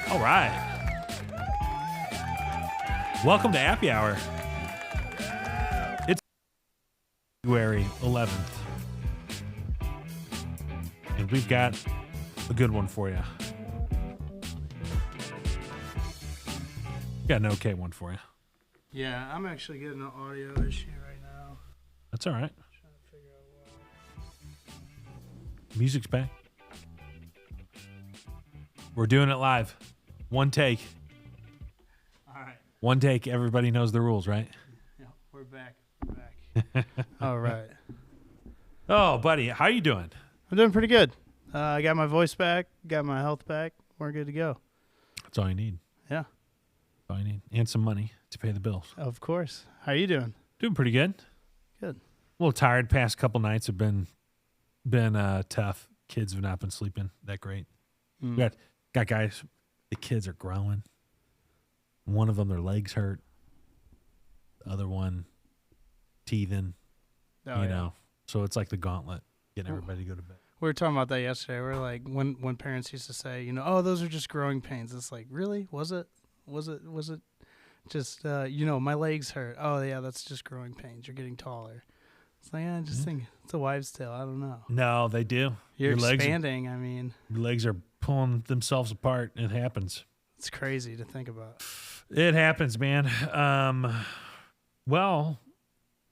All right. Welcome to Happy Hour. It's February 11th. And we've got a good one for you. Got an okay one for you. Yeah, I'm actually getting an audio issue right now. That's all right. Trying to figure out why. Music's back. We're doing it live. One take. All right. One take. Everybody knows the rules, right? Yeah, we're back. All right. Oh, buddy, how you doing? I'm doing pretty good. I got my voice back, got my health back. We're good to go. That's all you need. Yeah. That's all you need. And some money to pay the bills. Of course. How are you doing? Doing pretty good. Good. A little tired. Past couple nights have been tough. Kids have not been sleeping that great. Mm. We got guys. The kids are growing. One of them, their legs hurt. The other one, teething. Oh, you know, so it's like the gauntlet, getting everybody to go to bed. We were talking about that yesterday. We were like, when parents used to say, oh, those are just growing pains. It's like, really? Was it just, my legs hurt. Oh, yeah, that's just growing pains. You're getting taller. It's like, I just think it's a wives' tale. I don't know. No, they do. You're Your expanding. Your legs are pulling themselves apart. It happens. It's crazy to think about. It happens, man. Well,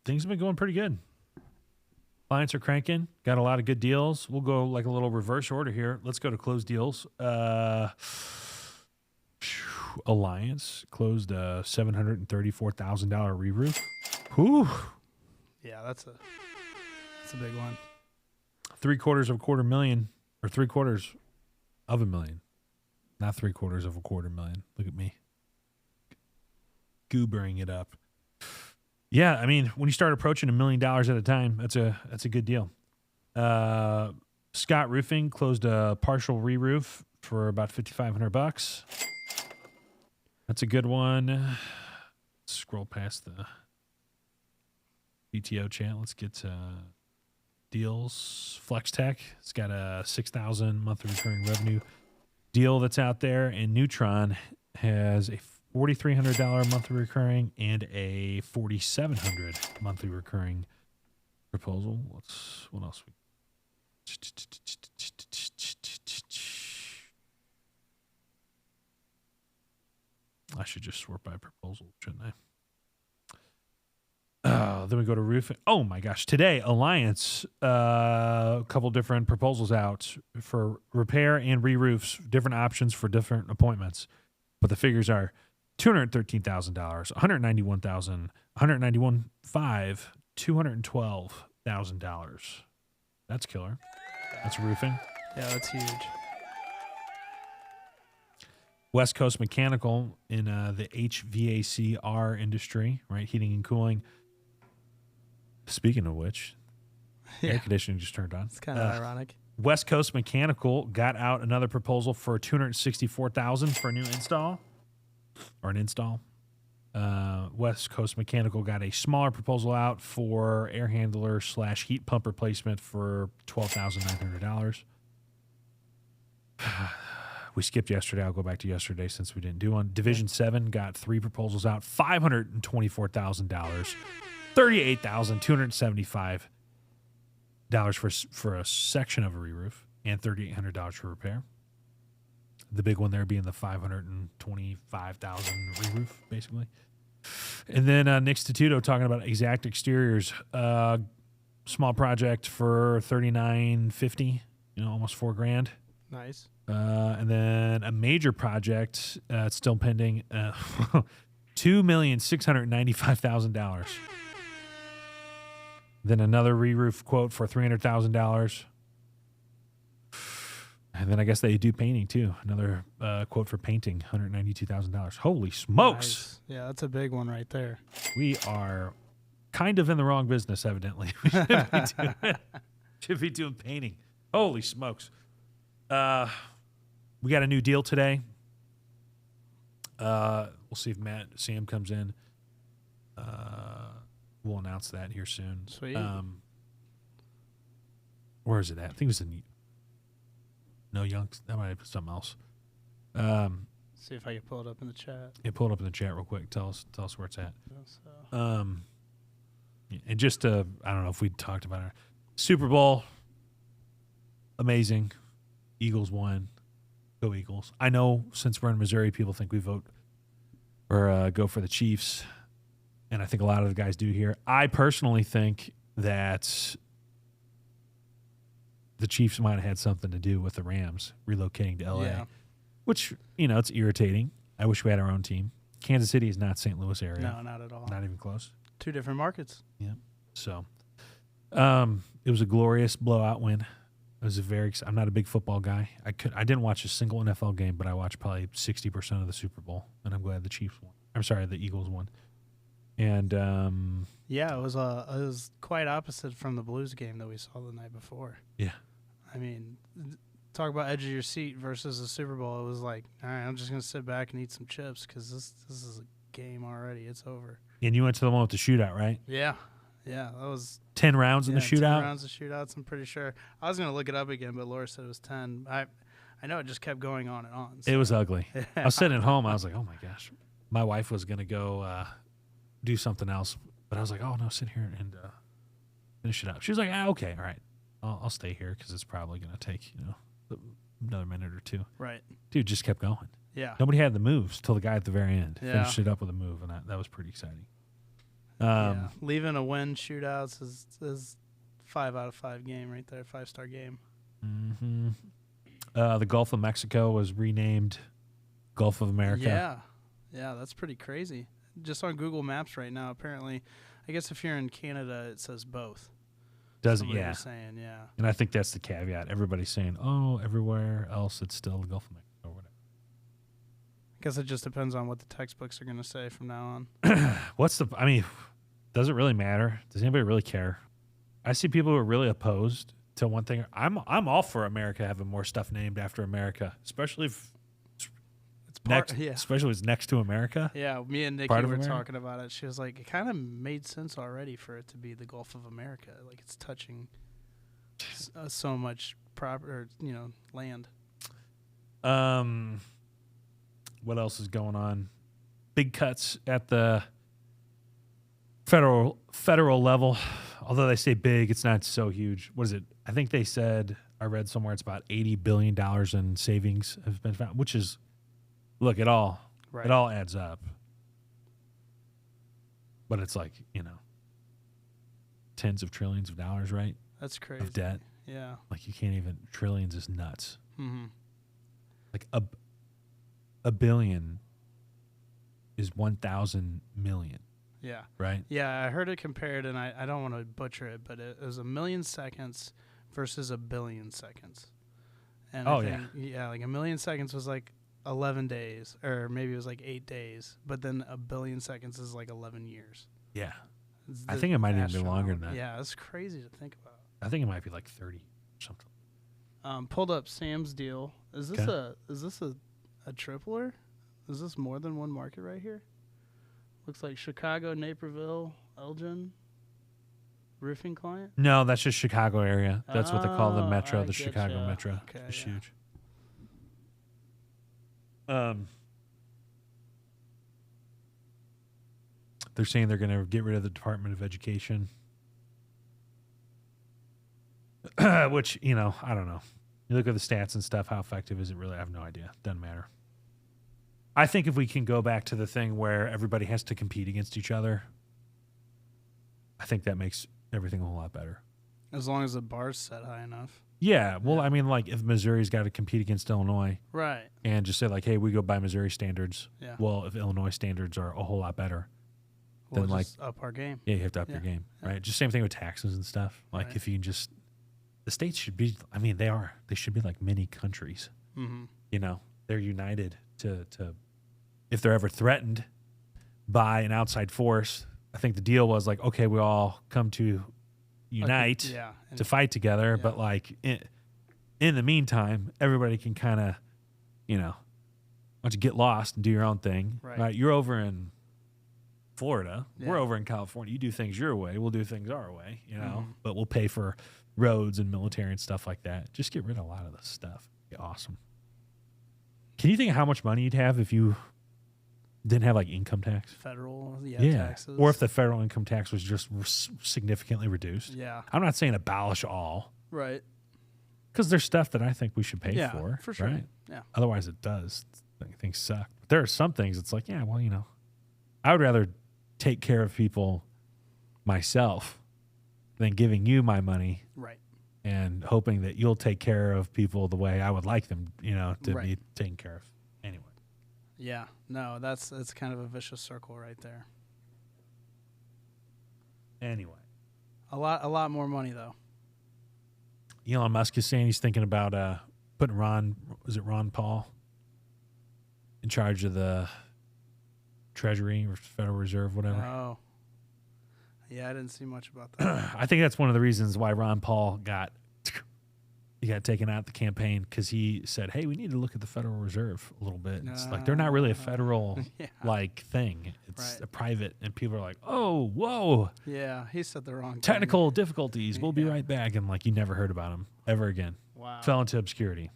things have been going pretty good. Clients are cranking. Got a lot of good deals. We'll go like a little reverse order here. Let's go to closed deals. Alliance closed a $734,000 re-roof. Whew. Yeah, that's a big one. $750,000 or $750,000. Not $750,000. Look at me. Goobering it up. Yeah, I mean, when you start approaching $1 million at a time, that's a good deal. Scott Roofing closed a partial re-roof for about $5,500. That's a good one. Scroll past the PTO chat. Let's get to deals. Flex Tech. It's got a $6,000 monthly recurring revenue deal that's out there, and Neutron has a $4,300 monthly recurring and a $4,700 monthly recurring proposal. What else? I should just sort by proposal, shouldn't I? Then we go to roofing. Oh my gosh. Today, Alliance, a couple different proposals out for repair and re-roofs, different options for different appointments. But the figures are $213,000, $191,000, $191,500, $212,000. That's killer. That's roofing. Yeah, that's huge. West Coast Mechanical in the HVACR industry, right? Heating and cooling. Speaking of which, air conditioning just turned on. It's kind of ironic. West Coast Mechanical got out another proposal for $264,000 for a new install. Or an install. West Coast Mechanical got a smaller proposal out for air handler / heat pump replacement for $12,900. We skipped yesterday. I'll go back to yesterday since we didn't do one. Division 7 got 3 proposals out, $524,000, $38,275 for a section of a re-roof, and $3,800 for repair. The big one there being the $525,000 re-roof, basically. And then Nick Statuto talking about Exact Exteriors, small project for $3,950, almost $4,000. Nice. And then a major project, it's still pending, $2,695,000. Then another re-roof quote for $300,000. And then I guess they do painting too. Another quote for painting, $192,000. Holy smokes! Nice. Yeah, that's a big one right there. We are kind of in the wrong business, evidently. We should be doing painting. Holy smokes! We got a new deal today. We'll see if Sam comes in. We'll announce that here soon. Sweet. where is it at? I think it was in No Youngs. That might have been something else. See if I can pull it up in the chat. Yeah, pull it up in the chat real quick. Tell us where it's at. So. And just I don't know if we talked about it. Super Bowl, amazing. Eagles won. Go Eagles. I know since we're in Missouri, people think we vote or go for the Chiefs, and I think a lot of the guys do here. I personally think that the Chiefs might have had something to do with the Rams relocating to L.A., which, it's irritating. I wish we had our own team. Kansas City is not St. Louis area. No, not at all. Not even close. 2 different markets. Yeah. So it was a glorious blowout win. It was I'm not a big football guy. I didn't watch a single NFL game, but I watched probably 60% of the Super Bowl, and I'm glad the Chiefs won. I'm sorry, the Eagles won. And it was quite opposite from the Blues game that we saw the night before. Yeah. I mean, talk about edge of your seat versus the Super Bowl. It was like, all right, I'm just gonna sit back and eat some chips because this is a game already. It's over. And you went to the one with the shootout, right? Yeah, that was 10 rounds in the shootout. 10 rounds of shootouts. I'm pretty sure. I was gonna look it up again, but Laura said it was 10. I know it just kept going on and on. So. It was ugly. I was sitting at home. I was like, oh my gosh. My wife was gonna go do something else, but I was like, oh no, sit here and finish it up. She was like, okay, all right, I'll stay here because it's probably gonna take another minute or two. Right. Dude, just kept going. Yeah. Nobody had the moves till the guy at the very end finished it up with a move, and that was pretty exciting. Leaving a win shootouts is 5 out of 5 game right there, 5-star game. Mm-hmm. The Gulf of Mexico was renamed Gulf of America. Yeah, that's pretty crazy. Just on Google Maps right now, apparently, I guess if you're in Canada, it says both. Does it? Somebody Yeah. was saying, yeah. And I think that's the caveat. Everybody's saying, oh, everywhere else it's still the Gulf of Mexico or whatever. I guess it just depends on what the textbooks are going to say from now on. Does it really matter? Does anybody really care? I see people who are really opposed to one thing. I'm all for America having more stuff named after America, especially if especially if it's next to America. Yeah, me and Nikki were talking about it. She was like, it kind of made sense already for it to be the Gulf of America. Like it's touching so much land. What else is going on? Big cuts at the federal level. Although they say big, it's not so huge. What is it? I think they said, I read somewhere it's about $80 billion in savings have been found, which is, look, it all adds up. But it's like, tens of trillions of dollars, right? That's crazy. Of debt. Yeah. Like you can't even, trillions is nuts. Mm-hmm. Like a billion is 1,000 million. Yeah. Right? Yeah, I heard it compared, and I don't want to butcher it, but it was 1 million seconds versus 1 billion seconds. And I think, like 1 million seconds was like 11 days, or maybe it was like 8 days, but then 1 billion seconds is like 11 years. Yeah. I think it might even be longer than that. Yeah, it's crazy to think about. I think it might be like 30 or something. Pulled up Sam's deal. Is this a tripler? Is this more than one market right here? Looks like Chicago, Naperville, Elgin, roofing client. No, that's just Chicago area. That's what they call the Metro, the Chicago Metro. Okay, it's huge. They're saying they're going to get rid of the Department of Education, which, I don't know. You look at the stats and stuff. How effective is it really? I have no idea. Doesn't matter. I think if we can go back to the thing where everybody has to compete against each other, I think that makes everything a whole lot better. As long as the bar's set high enough. Yeah. Well, I mean, like if Missouri's got to compete against Illinois. Right. And just say like, hey, we go by Missouri standards. Yeah. Well, if Illinois standards are a whole lot better, then like up our game. Yeah, you have to up your game. Yeah. Right. Just same thing with taxes and stuff. Like if you can just, the states should be, they should be like mini countries. Mm-hmm. They're united to if they're ever threatened by an outside force. I think the deal was like, okay, we all come to unite to fight together. Yeah. But like in the meantime, everybody can kind of, once you get lost and do your own thing, right? You're over in Florida. Yeah. We're over in California. You do things your way. We'll do things our way, but we'll pay for roads and military and stuff like that. Just get rid of a lot of this stuff. Be awesome. Can you think of how much money you'd have if you didn't have like income tax? Federal, taxes. Or if the federal income tax was just significantly reduced. Yeah. I'm not saying abolish all. Right. Because there's stuff that I think we should pay for sure. Right? Yeah. Otherwise it does. Things suck. But there are some things it's like, yeah, well, I would rather take care of people myself than giving you my money. Right. And hoping that you'll take care of people the way I would like them, to be taken care of. Anyway. Yeah. No, that's kind of a vicious circle right there. Anyway. A lot more money though. Elon Musk is saying he's thinking about putting Ron Paul in charge of the Treasury or Federal Reserve, whatever. Oh. Yeah, I didn't see much about that. I think that's one of the reasons why Ron Paul got taken out of the campaign, because he said, hey, we need to look at the Federal Reserve a little bit. It's like they're not really a federal thing. It's a private, and people are like, oh, whoa. Yeah, he said the wrong technical difficulties. We'll be right back. And you never heard about him ever again. Wow. Fell into obscurity.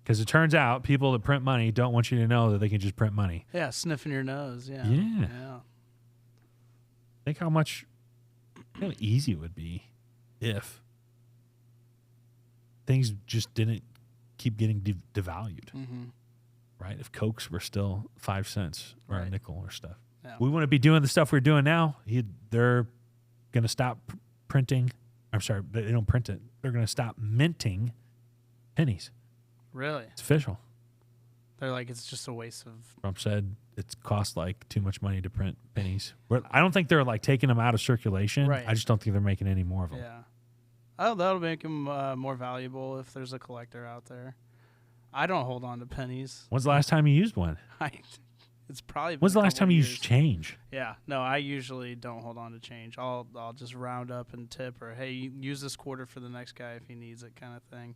Because it turns out people that print money don't want you to know that they can just print money. Yeah, sniffing your nose. Yeah. Yeah. Think how easy it would be if things just didn't keep getting devalued, right? If Cokes were still 5 cents or a nickel or stuff. Yeah. We wouldn't be doing the stuff we're doing now. They're going to stop printing. I'm sorry, they don't print it. They're going to stop minting pennies. Really? It's official. They're like, it's just a waste of... Trump said it costs too much money to print pennies. I don't think they're taking them out of circulation. Right. I just don't think they're making any more of them. Yeah. Oh, that'll make them more valuable if there's a collector out there. I don't hold on to pennies. When's the last time you used one? It's probably been When's the last time you used change? Yeah. No, I usually don't hold on to change. I'll just round up and tip, or, hey, use this quarter for the next guy if he needs it, kind of thing.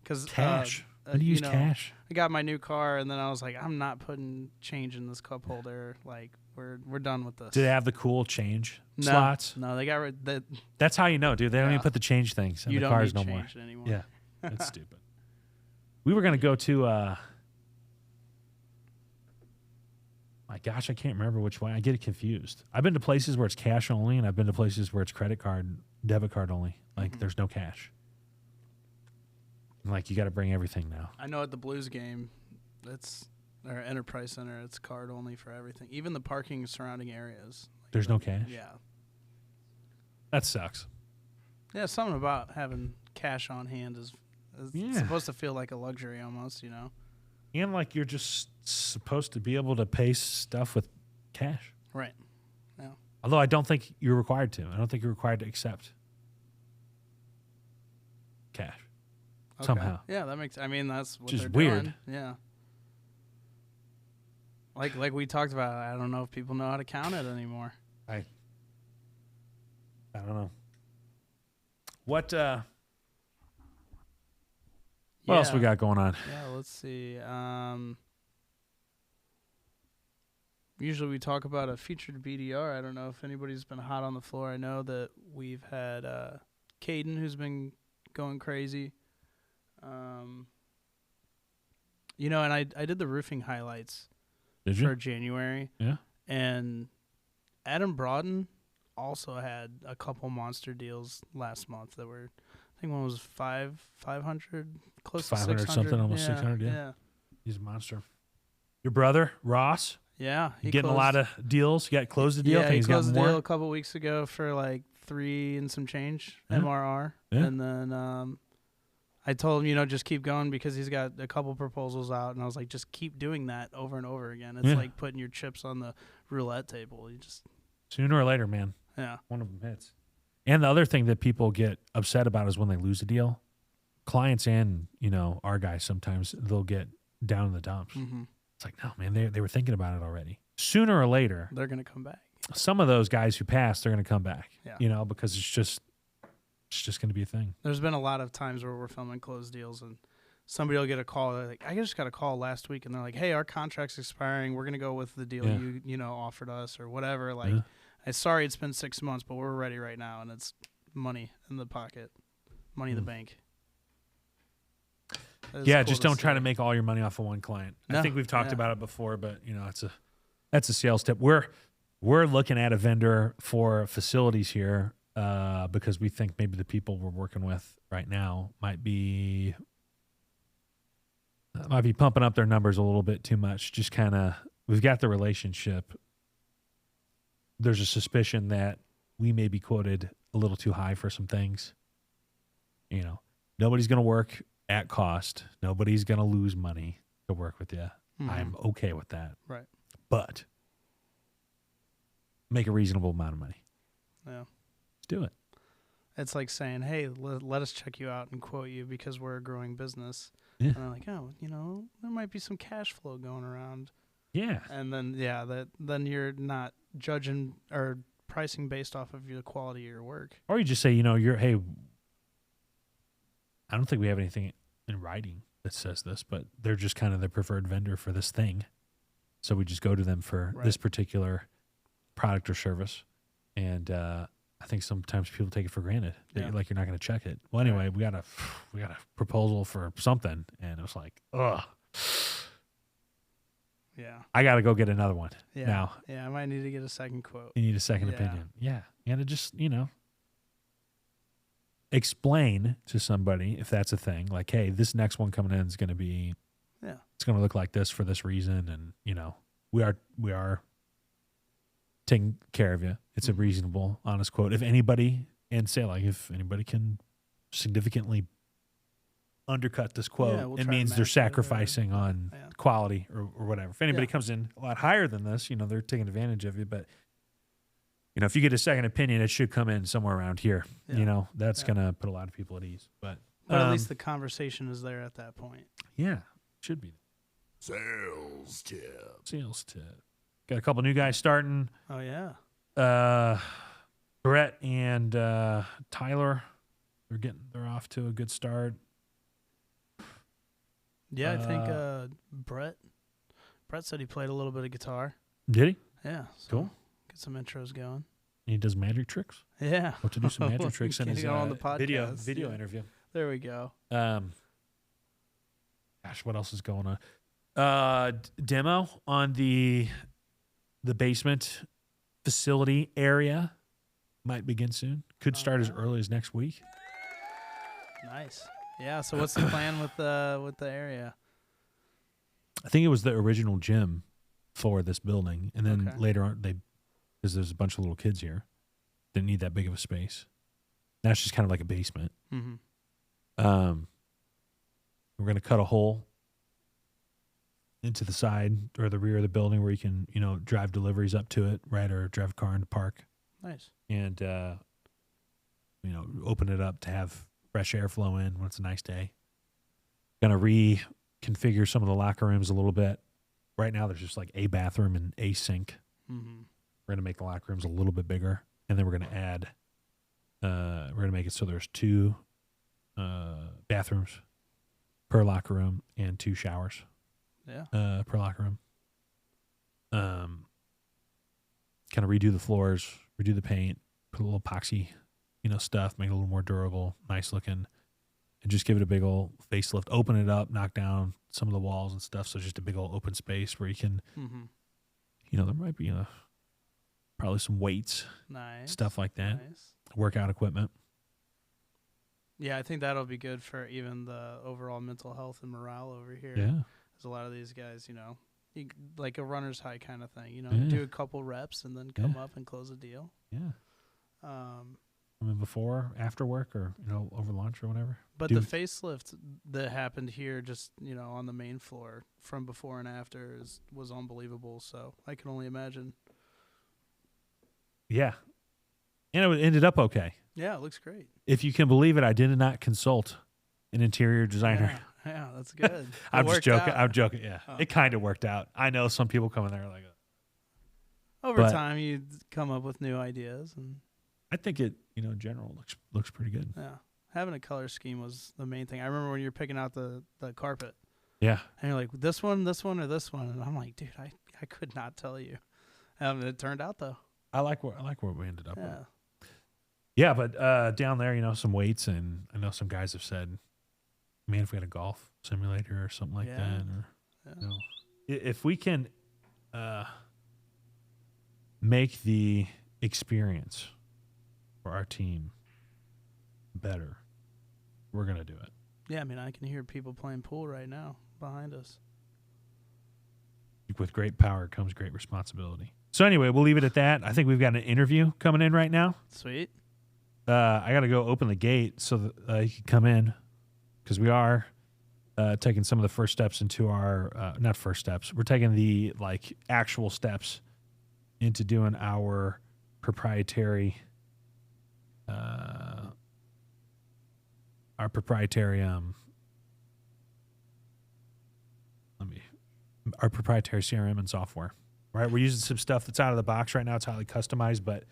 Cause, cash. When do you use cash? I got my new car, and then I was like, I'm not putting change in this cup holder. We're done with this. Do they have the cool change slots? No, they got rid. That's how you know, dude. They don't even put the change things in the cars no more. Anymore. Yeah, that's stupid. We were gonna go to. My gosh, I can't remember which way. I get it confused. I've been to places where it's cash only, and I've been to places where it's credit card, debit card only. There's no cash. You got to bring everything now. I know at the Blues game, or Enterprise Center, it's card only for everything. Even the parking surrounding areas. There's no cash? Yeah. That sucks. Yeah, something about having cash on hand is supposed to feel like a luxury almost, And you're just supposed to be able to pay stuff with cash. Right. Yeah. Although I don't think you're required to. I don't think you're required to accept cash. Okay. Somehow. Yeah, that makes... that's what they're weird. Doing. Yeah. Like we talked about, I don't know if people know how to count it anymore. I don't know. What else we got going on? Yeah, let's see. Usually we talk about a featured BDR. I don't know if anybody's been hot on the floor. I know that we've had Caden, who's been going crazy. And I did the roofing highlights for January. Yeah. And Adam Broughton also had a couple monster deals last month that were, I think one was 500, close to 600. 500 something, almost 600, yeah. He's a monster. Your brother, Ross? Yeah. He getting a lot of deals? He closed the deal? Yeah, he closed the deal a couple weeks ago for 3 and some change, MRR. Yeah. And then I told him, just keep going because he's got a couple proposals out. And I was like, just keep doing that over and over again. It's like putting your chips on the roulette table. Sooner or later, man. Yeah. One of them hits. And the other thing that people get upset about is when they lose a deal. Clients and, our guys sometimes, they'll get down in the dumps. Mm-hmm. It's like, no, man, they were thinking about it already. Sooner or later, they're going to come back. Some of those guys who passed, they're going to come back, yeah. Because it's just going to be a thing. There's been a lot of times where we're filming closed deals and somebody will get a call. They're like, I just got a call last week, and they're like, hey, our contract's expiring. We're going to go with the deal you offered us or whatever. I'm sorry it's been 6 months, but we're ready right now, and it's money in the pocket. money in the bank. Yeah, just don't try to make all your money off of one client. No, I think we've talked about it before, but that's a sales tip. We're looking at a vendor for facilities here because we think maybe the people we're working with right now might be pumping up their numbers a little bit too much. Just kind of, we've got the relationship. There's a suspicion that we may be quoted a little too high for some things. Nobody's going to work at cost. Nobody's going to lose money to work with you. Mm-hmm. I'm okay with that. Right. But make a reasonable amount of money. Yeah. Let's do it. It's like saying, hey, let us check you out and quote you because we're a growing business. Yeah. And they're like, oh, there might be some cash flow going around. Yeah. And then, then you're not judging or pricing based off of the quality of your work. Or you just say, hey, I don't think we have anything in writing that says this, but they're just kind of the preferred vendor for this thing. So we just go to them for this particular product or service. And I think sometimes people take it for granted that you're not going to check it. Well, anyway, we got a proposal for something, and it was like, ugh. Yeah. I got to go get another one now. Yeah, I might need to get a second quote. You need a second opinion. Yeah. And to just, explain to somebody if that's a thing. Like, hey, this next one coming in is going to be, it's going to look like this for this reason. And, we are taking care of you. It's a reasonable, honest quote. If anybody can significantly undercut this quote, it means they're sacrificing on quality or whatever. If anybody comes in a lot higher than this, they're taking advantage of you. But, if you get a second opinion, it should come in somewhere around here. Yeah. That's going to put a lot of people at ease. But at least the conversation is there at that point. Yeah, should be. Sales tip. Got a couple new guys starting. Oh, yeah. Brett and Tyler, they're off to a good start. Yeah, I think Brett said he played a little bit of guitar. Did he? Yeah. So cool. Get some intros going. He does magic tricks. Yeah. What to do some magic tricks in his on the podcast. video interview. There we go. Gosh, what else is going on? Demo on the basement facility area might begin soon. Could start as early as next week. Nice. Yeah. So what's the plan with the area? I think it was the original gym for this building, and then later on because there's a bunch of little kids here, didn't need that big of a space. Now it's just kind of like a basement. Mm-hmm. We're going to cut a hole into the side or the rear of the building where you can, drive deliveries up to it, right, or drive a car in the park. Nice. And, open it up to have fresh air flow in when it's a nice day. Going to reconfigure some of the locker rooms a little bit. Right now there's just like a bathroom and a sink. Mm-hmm. We're going to make the locker rooms a little bit bigger, and then we're going to add, we're going to make it so there's 2 bathrooms per locker room and 2 showers per locker room. Kind of redo the floors, redo the paint, put a little epoxy, stuff, make it a little more durable, nice looking, and just give it a big old facelift, open it up, knock down some of the walls and stuff. So just a big old open space where you can, there might be probably some weights, stuff like that, workout equipment. Yeah, I think that'll be good for even the overall mental health and morale over here. Yeah. Because a lot of these guys, like a runner's high kind of thing, do a couple reps and then come up and close a deal. Yeah. Before, after work, or, over lunch or whatever. But the facelift that happened here just, on the main floor from before and after was unbelievable. So I can only imagine. Yeah. And it ended up okay. Yeah, it looks great. If you can believe it, I did not consult an interior designer. Yeah, that's good. I'm just joking. I'm joking. Yeah. It kind of worked out. I know some people come in there like over time you come up with new ideas, and I think it, in general looks pretty good. Yeah. Having a color scheme was the main thing. I remember when you were picking out the carpet. Yeah. And you're like, this one, or this one, and I'm like, dude, I could not tell you. It turned out though. I like where we ended up with. Yeah, but down there, you know, some weights, and I know some guys have said, man, if we had a golf simulator or something like that, or you know, if we can make the experience for our team better, we're gonna do it. Yeah, I mean, I can hear people playing pool right now behind us. With great power comes great responsibility. So anyway, we'll leave it at that. I think we've got an interview coming in right now. Sweet. I got to go open the gate so that you can come in, because we are taking some of the first steps into our not first steps. We're taking the actual steps into doing our proprietary our proprietary CRM and software. Right, we're using some stuff that's out of the box right now. It's highly customized, but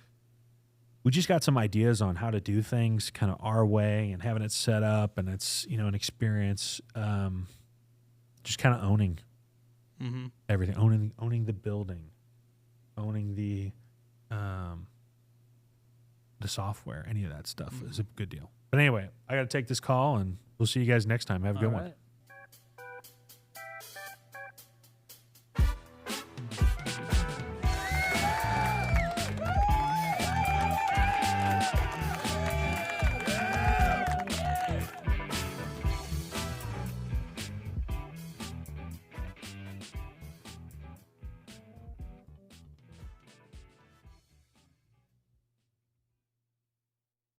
we just got some ideas on how to do things kind of our way and having it set up, and it's, you know, an experience. Just kind of owning everything, owning the building, owning the software. Any of that stuff is a good deal. But anyway, I got to take this call, and we'll see you guys next time. Have a good one.